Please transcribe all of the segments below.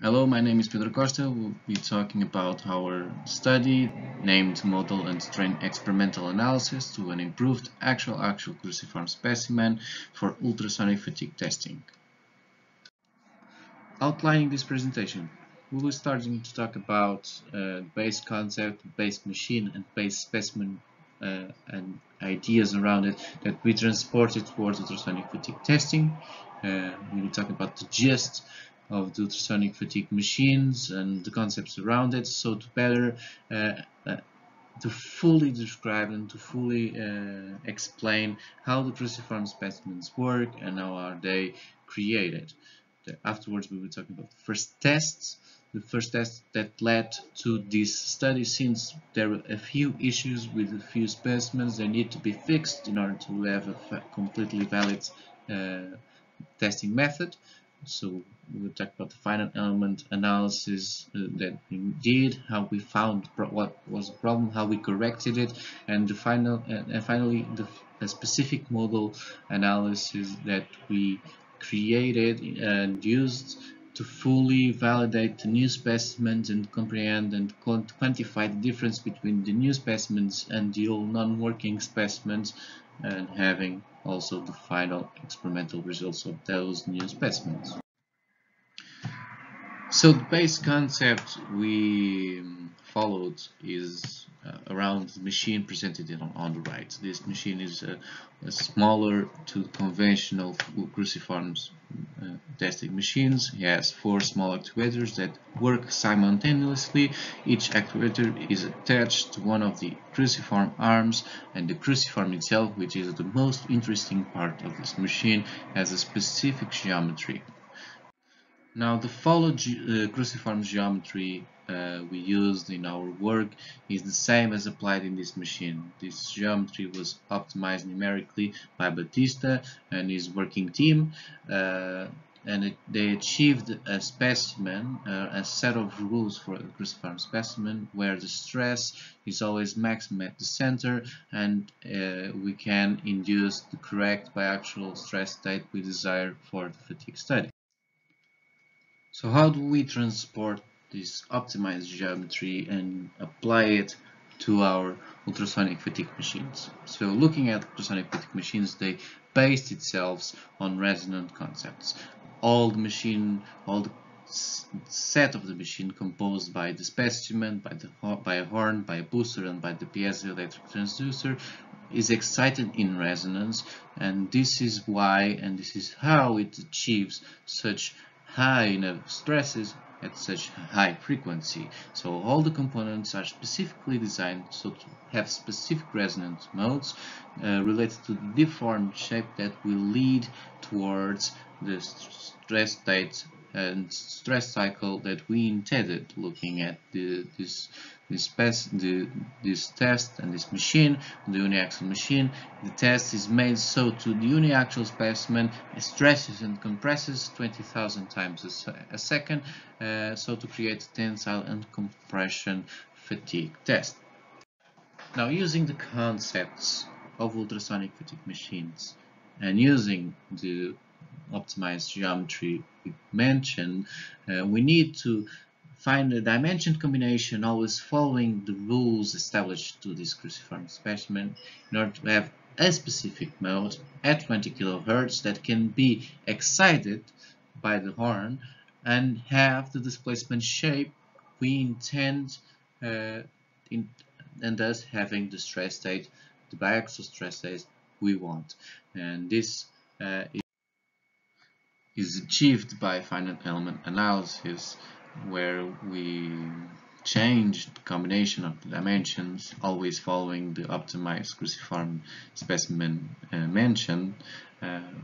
Hello, my name is Costa. We'll be talking about our study named Modal and Strain Experimental Analysis to an improved axial-axial cruciform specimen for ultrasonic fatigue testing. Outlining this presentation, we will start to talk about base concept, base machine, and base specimen and ideas around it that we transported towards ultrasonic fatigue testing. We will talk about the gist of the ultrasonic fatigue machines and the concepts around it, so to better to fully describe and to fully explain how the cruciform specimens work and how are they created. Afterwards, we will talk about the first tests, the first test that led to this study, since there were a few issues with a few specimens that need to be fixed in order to have a completely valid testing method. So we'll talk about the final element analysis that we did, how we found what was the problem, how we corrected it, and finally the specific modal analysis that we created and used to fully validate the new specimens and comprehend and quantify the difference between the new specimens and the old non-working specimens, and having also the final experimental results of those new specimens. So the base concept we followed is around the machine presented on the right. This machine is a smaller to conventional cruciforms testing machines. It has 4 small actuators that work simultaneously. Each actuator is attached to one of the cruciform arms, and the cruciform itself, which is the most interesting part of this machine, has a specific geometry. Now, the followed cruciform geometry we used in our work is the same as applied in this machine. This geometry was optimized numerically by Batista and his working team, and they achieved a specimen, a set of rules for a cruciform specimen, where the stress is always maximum at the center, and we can induce the correct biaxial stress state we desire for the fatigue study. So how do we transport this optimized geometry and apply it to our ultrasonic fatigue machines? So looking at ultrasonic fatigue machines, they based itself on resonant concepts. All the set of the machine composed by the specimen, by a horn, by a booster, and by the piezoelectric transducer is excited in resonance, and this is why and this is how it achieves such high stresses at such high frequency. So all the components are specifically designed so to have specific resonance modes related to the deformed shape that will lead towards the stress state and stress cycle that we intended looking at this test and this machine, the uniaxial machine. The test is made so to the uniaxial specimen stresses and compresses 20,000 times a second, so to create tensile and compression fatigue test. Now, using the concepts of ultrasonic fatigue machines and using the optimized geometry we mentioned, we need to find a dimension combination always following the rules established to this cruciform specimen in order to have a specific mode at 20 kHz that can be excited by the horn and have the displacement shape we intend, and thus having the stress state, the biaxial stress state we want. And this is achieved by finite element analysis, where we change the combination of the dimensions, always following the optimized cruciform specimen mentioned,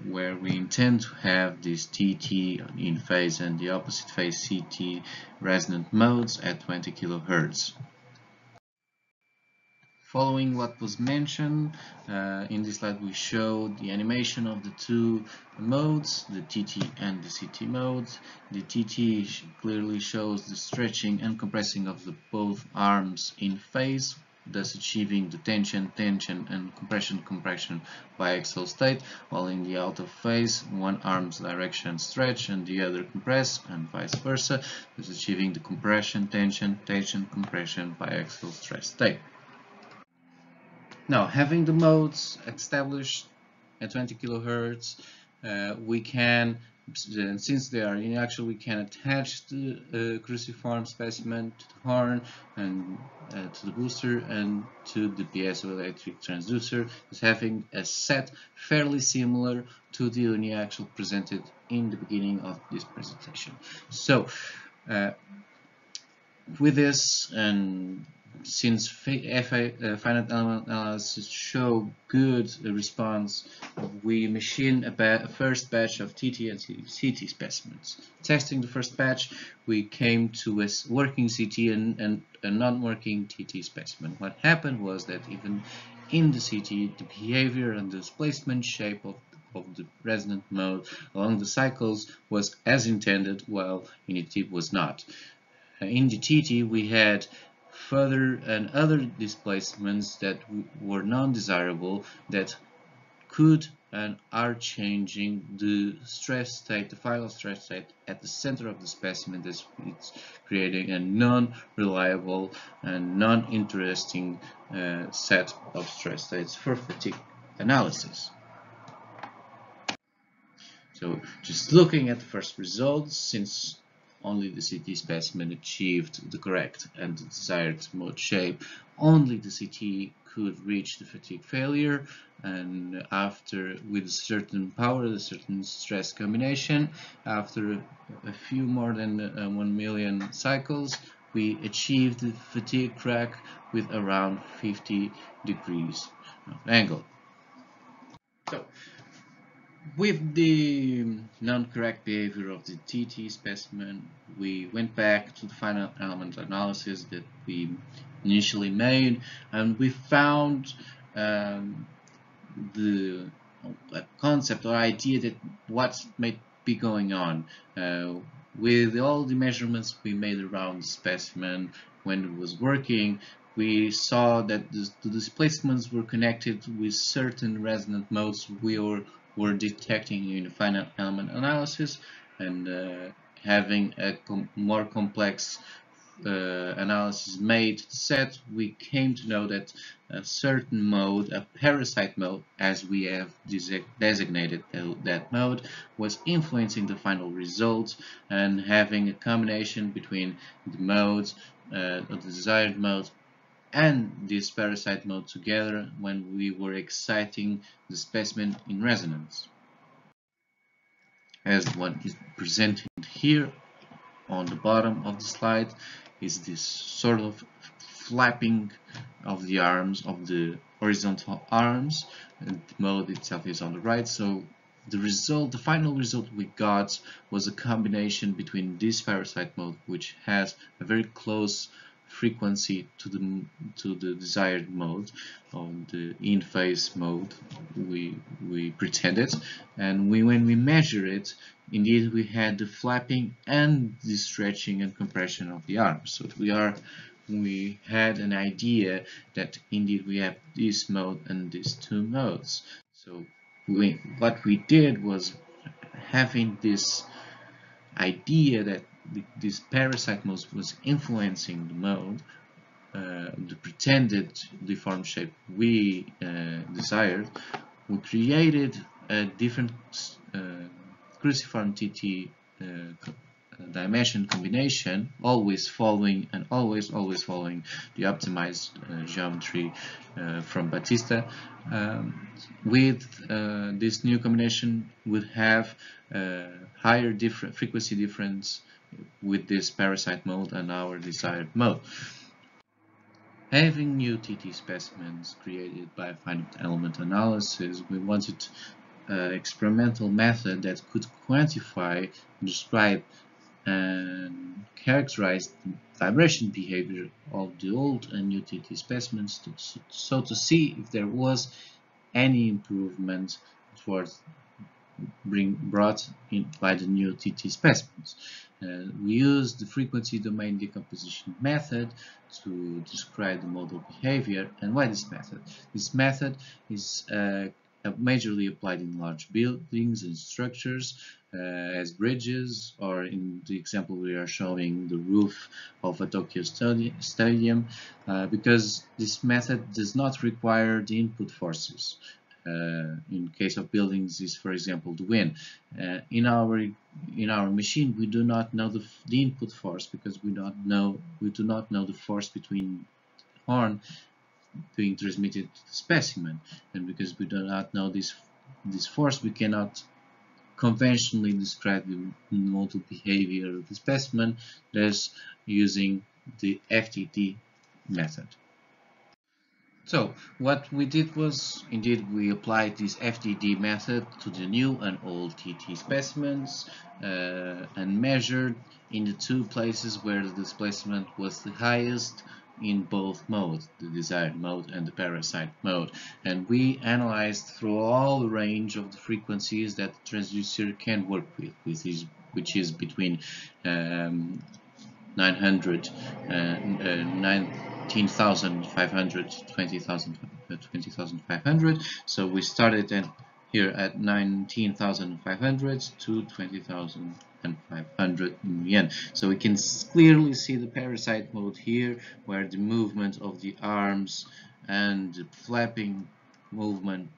where we intend to have this TT in phase and the opposite phase CT resonant modes at 20 kHz. Following what was mentioned, in this slide we showed the animation of the two modes, the TT and the CT modes. The TT clearly shows the stretching and compressing of the both arms in phase, thus achieving the tension, and compression by axial state, while in the alpha phase, one arm's direction stretch and the other compress, and vice versa, thus achieving the compression, tension, compression by axial stress state. Now, having the modes established at 20 kilohertz, we can, since they are inaxial, we can attach the cruciform specimen to the horn and to the booster and to the piezoelectric transducer, is having a set fairly similar to the uniaxial presented in the beginning of this presentation. So, with this, and since finite element analysis show good response, we machine a first batch of TT and CT specimens. Testing the first batch, we came to a working CT and a non-working TT specimen. What happened was that even in the CT, the behavior and the displacement shape of the resonant mode along the cycles was as intended, while in it was not. In the TT, we had further and other displacements that were non-desirable, that could and are changing the stress state, the final stress state at the center of the specimen. This is creating a non-reliable and non-interesting set of stress states for fatigue analysis. So just looking at the first results, since only the CT specimen achieved the correct and the desired mode shape, only the CT could reach the fatigue failure, and after, with a certain power, a certain stress combination, after a few more than 1 million cycles, we achieved the fatigue crack with around 50 degrees of angle. So, with the non-correct behavior of the TT specimen, we went back to the final element analysis that we initially made, and we found the concept or idea that what might be going on. With all the measurements we made around the specimen when it was working, we saw that the displacements were connected with certain resonant modes we were detecting in the final element analysis, and having a more complex analysis made set, we came to know that a certain mode, a parasite mode, as we have designated that mode, was influencing the final result, and having a combination between the modes, the desired mode, and this parasite mode together when we were exciting the specimen in resonance. As one is presented here on the bottom of the slide, is this sort of flapping of the arms, of the horizontal arms, and the mode itself is on the right. So the final result we got was a combination between this parasite mode, which has a very close frequency to the desired mode, on the in-phase mode we pretended, and when we measure it, indeed we had the flapping and the stretching and compression of the arms. So we had an idea that indeed we have this mode and these two modes. So what we did was, having this idea that this parasite mode was influencing the mode, the pretended deformed shape we desired, we created a different cruciform TT dimension combination, always following the optimized geometry from Batista. With this new combination would have higher frequency difference with this parasite mode and our desired mode. Having new TT specimens created by finite element analysis, we wanted an experimental method that could quantify, describe, and characterize the vibration behavior of the old and new TT specimens, so to see if there was any improvement towards brought in by the new TT specimens. We use the frequency domain decomposition method to describe the modal behavior. And why this method? This method is majorly applied in large buildings and structures as bridges, or in the example we are showing the roof of a Tokyo stadium, because this method does not require the input forces. In case of buildings is, for example, the wind. In our machine, we do not know the input force, because we do not know the force between horn being transmitted to the specimen, and because we do not know this force, we cannot conventionally describe the modal behavior of the specimen, thus using the FDD method. So what we did was, indeed, we applied this FDD method to the new and old TT specimens and measured in the two places where the displacement was the highest in both modes, the desired mode and the parasite mode. And we analyzed through all the range of the frequencies that the transducer can work with which is between 900 and 19,500, 20,500. So we started here at 19,500 to 20,500 yen. So we can clearly see the parasite mode here, where the movement of the arms and the flapping movement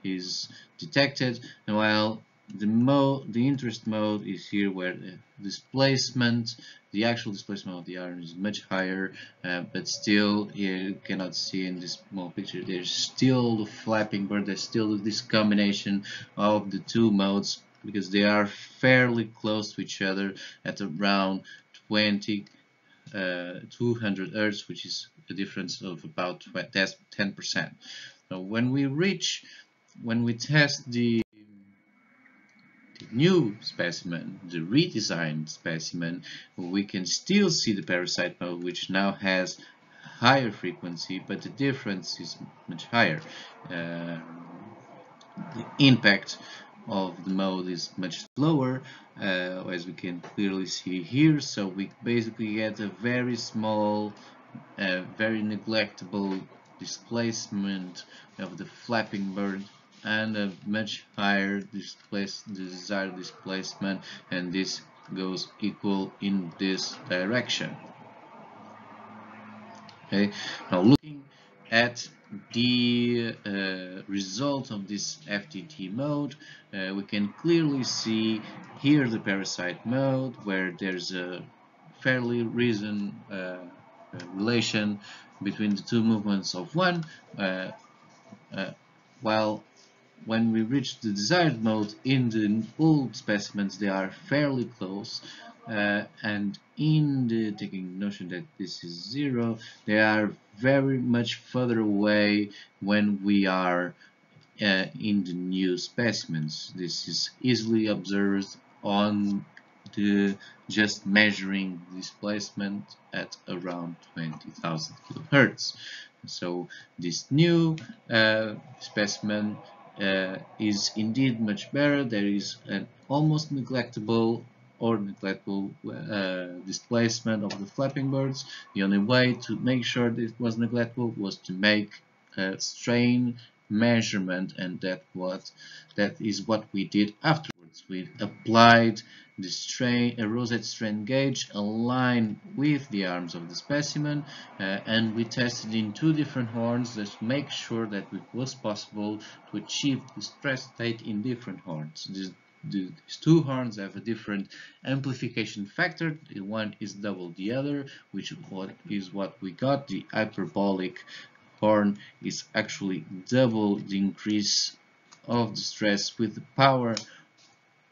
is detected, and while the interest mode is here, where the displacement, the actual displacement of the arm is much higher, but still you cannot see in this small picture, there's still the flapping bird, there's still this combination of the two modes, because they are fairly close to each other at around 200 Hertz, which is a difference of about 10%. So when we test the new specimen, the redesigned specimen, we can still see the parasite mode, which now has higher frequency, but the difference is much higher. The impact of the mode is much lower, as we can clearly see here. So we basically get a very small, very neglectable displacement of the flapping bird, and a much higher desired displacement, and this goes equal in this direction. Okay, now looking at the result of this FDT mode, we can clearly see here the parasite mode, where there's a fairly reason relation between the two movements of one, while when we reach the desired mode in the old specimens, they are fairly close, and in the taking notion that this is 0, they are very much further away when we are in the new specimens. This is easily observed on the just measuring displacement at around 20,000 kHz. So this new specimen is indeed much better. There is an almost neglectable displacement of the flapping birds. The only way to make sure that it was neglectable was to make a strain measurement, and that is what we did afterwards. We applied the strain, a rosette strain gauge aligned with the arms of the specimen, and we tested in two different horns to make sure that it was possible to achieve the stress state in different horns. These two horns have a different amplification factor. One is double the other, which is what we got. The hyperbolic horn is actually double the increase of the stress with the power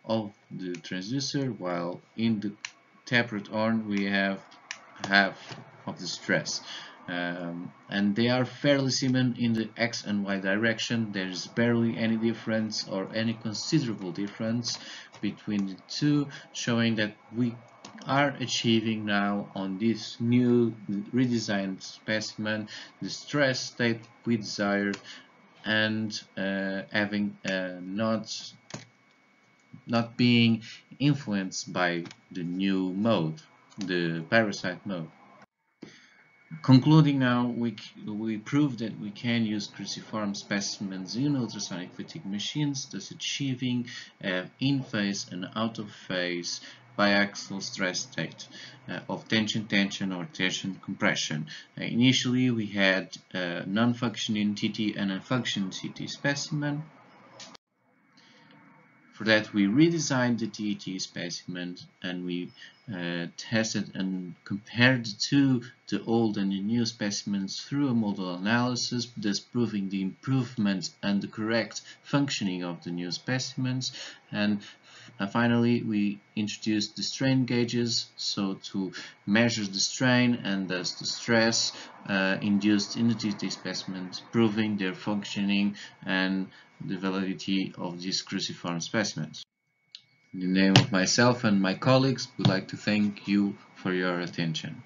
of the transducer, while in the tapered horn we have half of the stress. And they are fairly similar in the X and Y direction. There is barely any difference or any considerable difference between the two, showing that we are achieving now on this new redesigned specimen the stress state we desired, and having not not being influenced by the new mode, the parasite mode. Concluding now, we proved that we can use cruciform specimens in ultrasonic fatigue machines, thus achieving in-phase and out-of-phase biaxial stress state of tension-tension or tension-compression. Initially, we had non-functioning TT and a functioning CT specimen. For that, we redesigned the TET specimen and we tested and compared the old and the new specimens through a modal analysis, thus proving the improvement and the correct functioning of the new specimens. And finally, we introduced the strain gauges, so to measure the strain and thus the stress induced in the TT specimens, proving their functioning and the validity of these cruciform specimens. In the name of myself and my colleagues, we'd like to thank you for your attention.